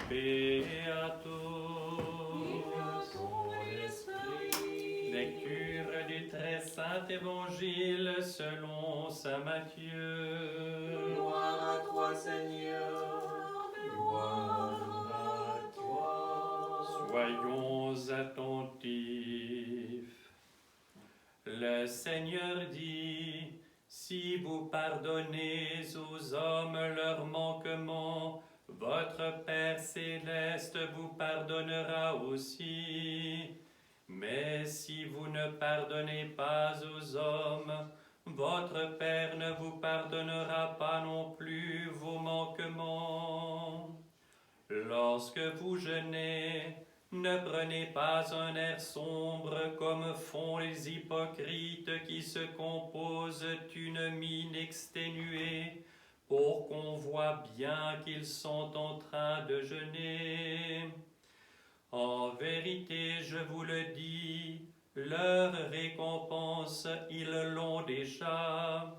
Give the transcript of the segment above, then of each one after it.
paix à tous. Lecture du très saint évangile selon saint Matthieu. Gloire à toi, Seigneur. Gloire à toi. Soyons attentifs. Le Seigneur dit, si vous pardonnez aux hommes leurs manquements, votre Père céleste vous pardonnera aussi. Mais si vous ne pardonnez pas aux hommes, votre Père ne vous pardonnera pas non plus vos manquements. Lorsque vous jeûnez, ne prenez pas un air sombre comme font les hypocrites qui se composent une mine exténuée pour qu'on voit bien qu'ils sont en train de jeûner. En vérité, je vous le dis, leur récompense, ils l'ont déjà.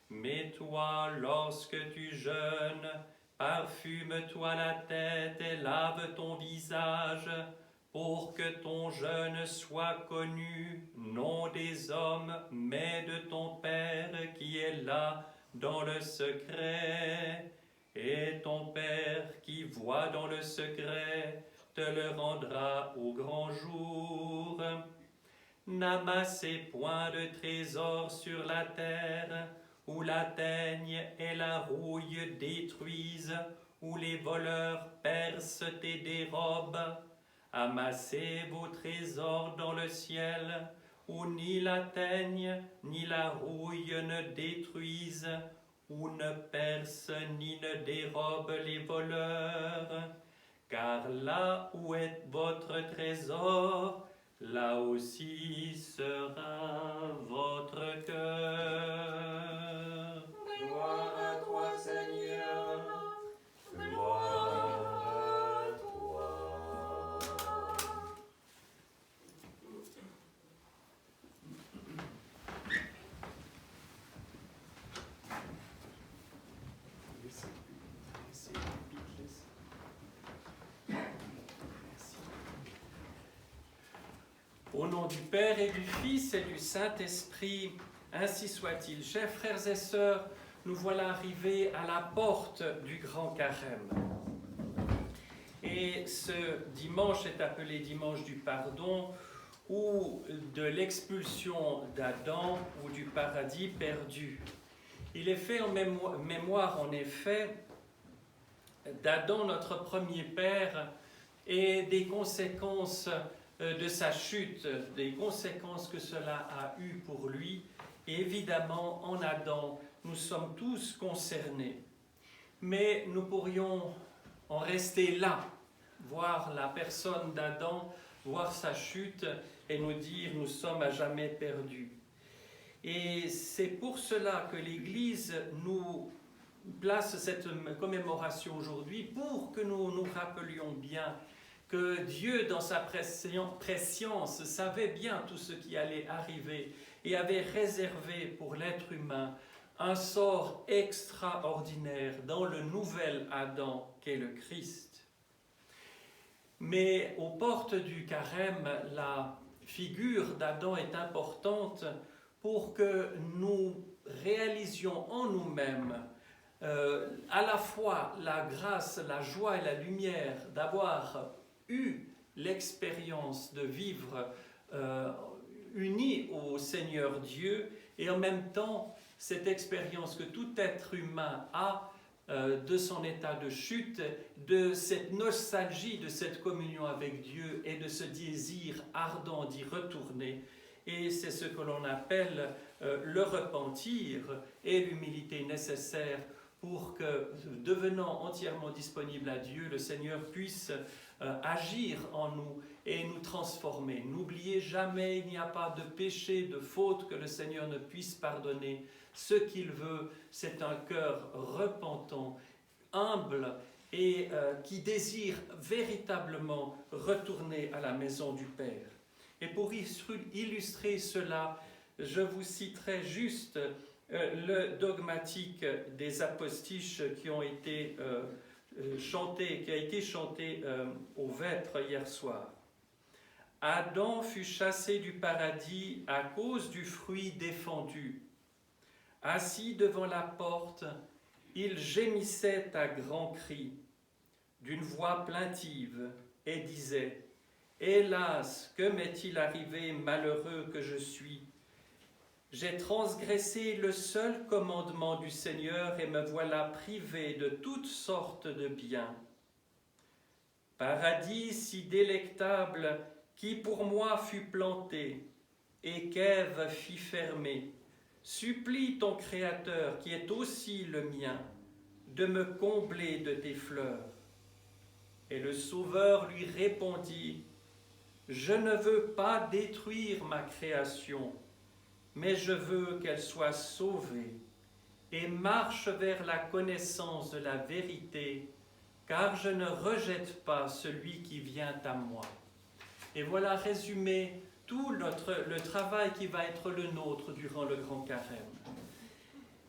Mais toi, lorsque tu jeûnes, parfume-toi la tête et lave ton visage, pour que ton jeûne soit connu, non des hommes, mais de ton Père qui est là dans le secret. Et ton Père qui voit dans le secret te le rendra au grand jour. N'amassez point de trésors sur la terre, où la teigne et la rouille détruisent, où les voleurs percent et dérobent. Amassez vos trésors dans le ciel, où ni la teigne ni la rouille ne détruisent, où ne percent ni ne dérobent les voleurs. Car là où est votre trésor, là aussi sera votre cœur. Gloire à toi, Seigneur. Gloire à toi. Au nom du Père et du Fils et du Saint-Esprit, ainsi soit-il. Chers frères et sœurs, nous voilà arrivés à la porte du Grand Carême. Et ce dimanche est appelé dimanche du pardon ou de l'expulsion d'Adam ou du paradis perdu. Il est fait en mémoire, en effet, d'Adam, notre premier père, et des conséquences de sa chute, des conséquences que cela a eues pour lui. Et évidemment, en Adam, nous sommes tous concernés. Mais nous pourrions en rester là, voir la personne d'Adam, voir sa chute et nous dire nous sommes à jamais perdus. Et c'est pour cela que l'Église nous place cette commémoration aujourd'hui, pour que nous nous rappelions bien que Dieu, dans sa prescience, savait bien tout ce qui allait arriver et avait réservé pour l'être humain un sort extraordinaire dans le nouvel Adam qu'est le Christ. Mais aux portes du Carême, la figure d'Adam est importante pour que nous réalisions en nous-mêmes à la fois la grâce, la joie et la lumière d'avoir eu l'expérience de vivre unis au Seigneur Dieu, et en même temps cette expérience que tout être humain a de son état de chute, de cette nostalgie, de cette communion avec Dieu et de ce désir ardent d'y retourner. Et c'est ce que l'on appelle le repentir et l'humilité nécessaire pour que, devenant entièrement disponible à Dieu, le Seigneur puisse agir en nous et nous transformer. N'oubliez jamais, il n'y a pas de péché, de faute que le Seigneur ne puisse pardonner. Ce qu'il veut, c'est un cœur repentant, humble et qui désire véritablement retourner à la maison du Père. Et pour illustrer cela, je vous citerai juste le dogmatique des apostiches qui ont été qui a été chanté au Vêpres hier soir. Adam fut chassé du paradis à cause du fruit défendu. Assis devant la porte, il gémissait à grands cris, d'une voix plaintive, et disait « Hélas, que m'est-il arrivé, malheureux que je suis ? J'ai transgressé le seul commandement du Seigneur et me voilà privé de toutes sortes de biens. Paradis si délectable qui pour moi fut planté et qu'Ève fit fermer, supplie ton Créateur, qui est aussi le mien, de me combler de tes fleurs. » Et le Sauveur lui répondit, « Je ne veux pas détruire ma création, mais je veux qu'elle soit sauvée et marche vers la connaissance de la vérité, car je ne rejette pas celui qui vient à moi. » Et voilà résumé tout le travail qui va être le nôtre durant le Grand Carême.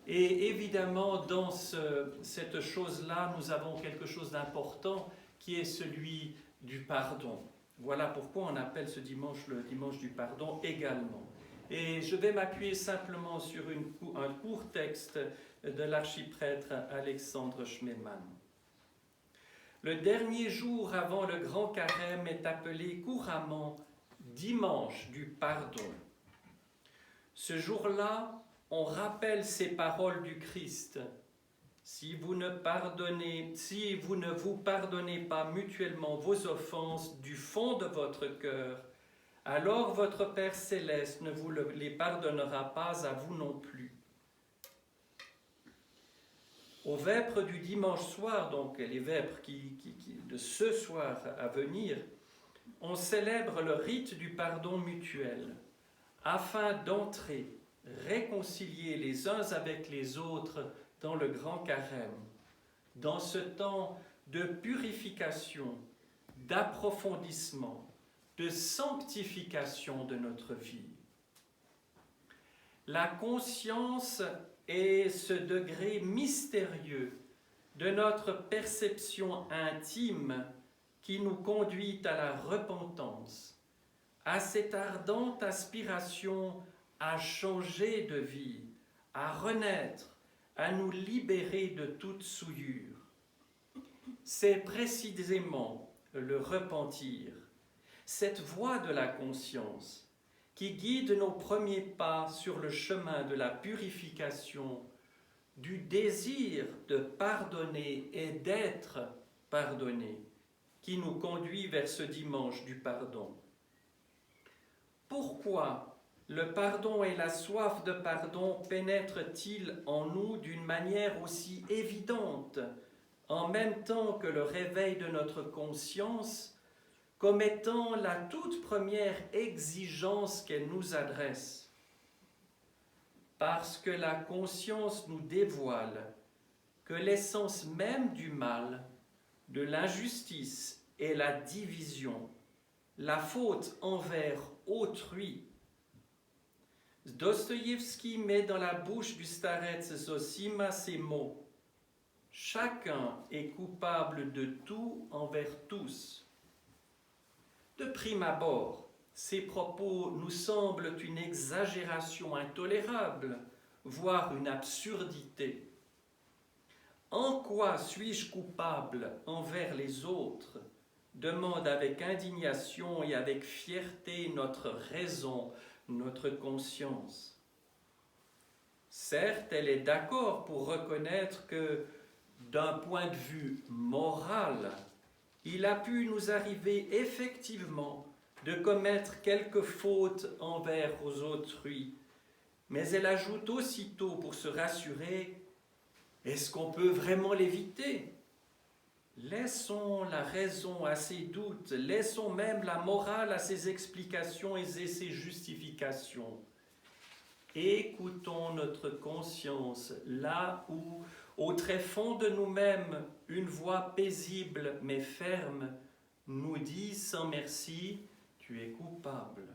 Et évidemment, dans cette chose-là, nous avons quelque chose d'important qui est celui du pardon. Voilà pourquoi on appelle ce dimanche le dimanche du pardon également. Et je vais m'appuyer simplement sur un court texte de l'archiprêtre Alexandre Schmemann. Le dernier jour avant le Grand Carême est appelé couramment dimanche du pardon. Ce jour-là, on rappelle ces paroles du Christ. Si vous ne vous pardonnez pas mutuellement vos offenses du fond de votre cœur, alors votre Père céleste ne vous les pardonnera pas à vous non plus. Au vêpres du dimanche soir, donc les vêpres de ce soir à venir, on célèbre le rite du pardon mutuel, afin d'entrer, réconcilier les uns avec les autres dans le Grand Carême, dans ce temps de purification, d'approfondissement, de sanctification de notre vie. La conscience est ce degré mystérieux de notre perception intime qui nous conduit à la repentance, à cette ardente aspiration à changer de vie, à renaître, à nous libérer de toute souillure. C'est précisément le repentir, cette voie de la conscience qui guide nos premiers pas sur le chemin de la purification, du désir de pardonner et d'être pardonné, qui nous conduit vers ce dimanche du pardon. Pourquoi le pardon et la soif de pardon pénètrent-ils en nous d'une manière aussi évidente, en même temps que le réveil de notre conscience, comme étant la toute première exigence qu'elle nous adresse? Parce que la conscience nous dévoile que l'essence même du mal, de l'injustice et la division, la faute envers autrui. Dostoïevski met dans la bouche du starec Zosima ces mots: « Chacun est coupable de tout envers tous. » De prime abord, ces propos nous semblent une exagération intolérable, voire une absurdité. En quoi suis-je coupable envers les autres ? Demande avec indignation et avec fierté notre raison, notre conscience. Certes, elle est d'accord pour reconnaître que, d'un point de vue moral, il a pu nous arriver effectivement de commettre quelques fautes envers autrui, mais elle ajoute aussitôt pour se rassurer: est-ce qu'on peut vraiment l'éviter ? Laissons la raison à ses doutes, laissons même la morale à ses explications et ses justifications. Écoutons notre conscience là où, au très fond de nous-mêmes, une voix paisible mais ferme nous dit sans merci: tu es coupable.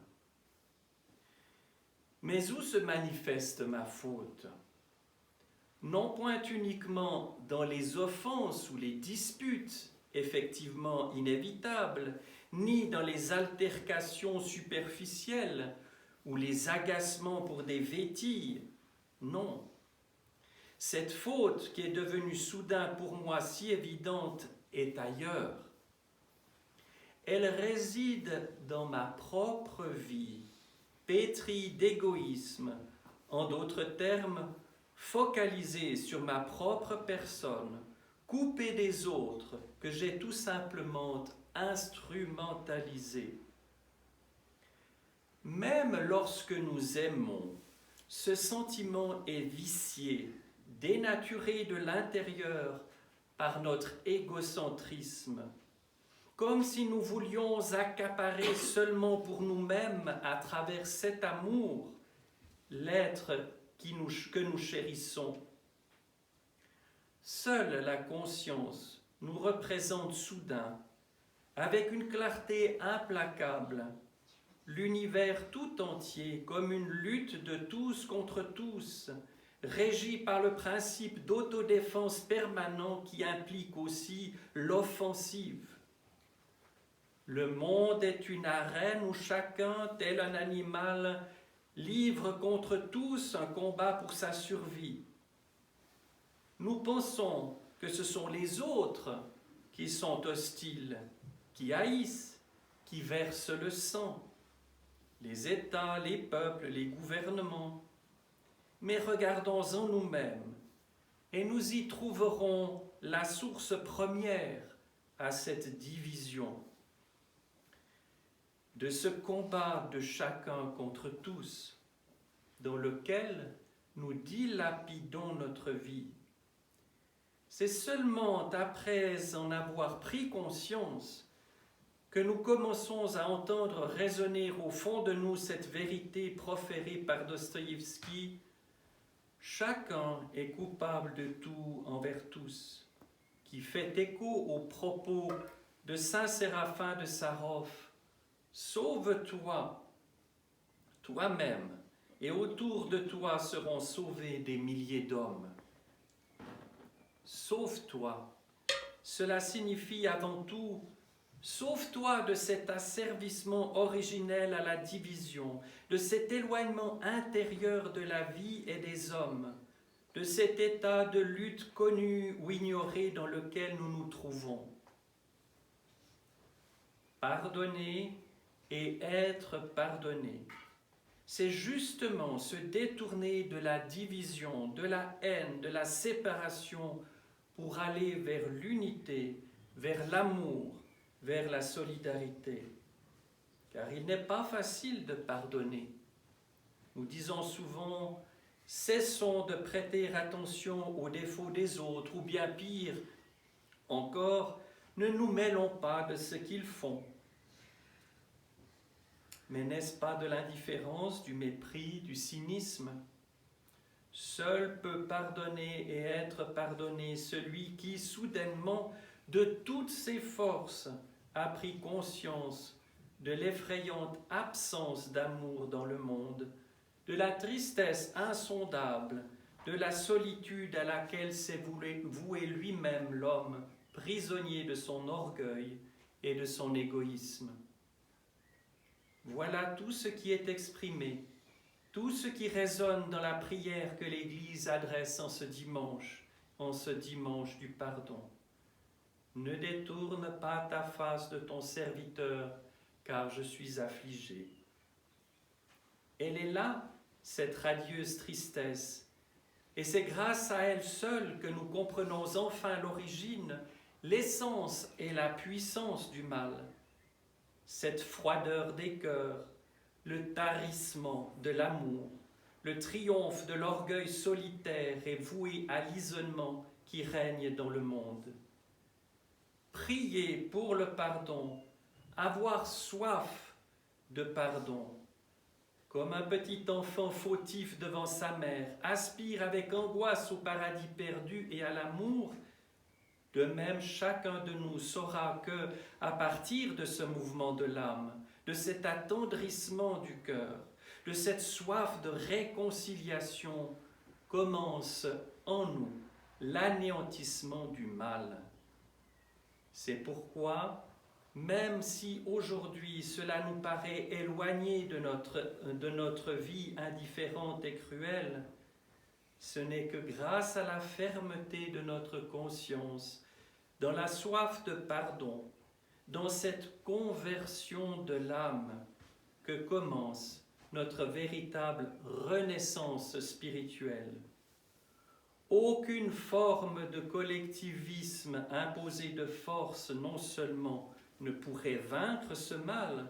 Mais où se manifeste ma faute ? non point uniquement dans les offenses ou les disputes effectivement inévitables, ni dans les altercations superficielles ou les agacements pour des vétilles. Non. Cette faute qui est devenue soudain pour moi si évidente est ailleurs. Elle réside dans ma propre vie, pétrie d'égoïsme, en d'autres termes, focalisée sur ma propre personne, coupée des autres, que j'ai tout simplement instrumentalisée. Même lorsque nous aimons, ce sentiment est vicié, dénaturé de l'intérieur par notre égocentrisme, comme si nous voulions accaparer seulement pour nous-mêmes, à travers cet amour, l'être que nous chérissons. Seule la conscience nous représente soudain, avec une clarté implacable, l'univers tout entier comme une lutte de tous contre tous, régie par le principe d'autodéfense permanent qui implique aussi l'offensive. Le monde est une arène où chacun, tel un animal, livre contre tous un combat pour sa survie. Nous pensons que ce sont les autres qui sont hostiles, qui haïssent, qui versent le sang. Les États, les peuples, les gouvernements. Mais regardons en nous-mêmes et nous y trouverons la source première à cette division. De ce combat de chacun contre tous, dans lequel nous dilapidons notre vie. C'est seulement après en avoir pris conscience que nous commençons à entendre résonner au fond de nous cette vérité proférée par Dostoïevski. Chacun est coupable de tout envers tous, qui fait écho aux propos de saint Séraphin de Sarov. Sauve-toi, toi-même, et autour de toi seront sauvés des milliers d'hommes. Sauve-toi. Cela signifie avant tout, sauve-toi de cet asservissement originel à la division, de cet éloignement intérieur de la vie et des hommes, de cet état de lutte connu ou ignoré dans lequel nous nous trouvons. Pardonner et être pardonné. C'est justement se détourner de la division, de la haine, de la séparation pour aller vers l'unité, vers l'amour, vers la solidarité. Car il n'est pas facile de pardonner. Nous disons souvent, cessons de prêter attention aux défauts des autres, ou bien pire encore, ne nous mêlons pas de ce qu'ils font. Mais n'est-ce pas de l'indifférence, du mépris, du cynisme? Seul peut pardonner et être pardonné celui qui, soudainement, de toutes ses forces, a pris conscience de l'effrayante absence d'amour dans le monde, de la tristesse insondable, de la solitude à laquelle s'est voué lui-même l'homme, prisonnier de son orgueil et de son égoïsme. Voilà tout ce qui est exprimé, tout ce qui résonne dans la prière que l'Église adresse en ce dimanche du pardon. Ne détourne pas ta face de ton serviteur, car je suis affligé. Elle est là, cette radieuse tristesse, et c'est grâce à elle seule que nous comprenons enfin l'origine, l'essence et la puissance du mal. Cette froideur des cœurs, le tarissement de l'amour, le triomphe de l'orgueil solitaire et voué à l'isolement qui règne dans le monde. Prier pour le pardon, avoir soif de pardon, comme un petit enfant fautif devant sa mère, aspire avec angoisse au paradis perdu et à l'amour. De même, chacun de nous saura que, à partir de ce mouvement de l'âme, de cet attendrissement du cœur, de cette soif de réconciliation, commence en nous l'anéantissement du mal. C'est pourquoi, même si aujourd'hui cela nous paraît éloigné de notre vie indifférente et cruelle, ce n'est que grâce à la fermeté de notre conscience, dans la soif de pardon, dans cette conversion de l'âme, que commence notre véritable renaissance spirituelle. Aucune forme de collectivisme imposé de force non seulement ne pourrait vaincre ce mal,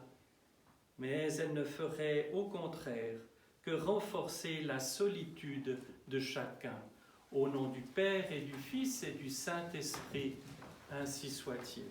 mais elle ne ferait au contraire que renforcer la solitude de chacun. Au nom du Père et du Fils et du Saint-Esprit, ainsi soit-il.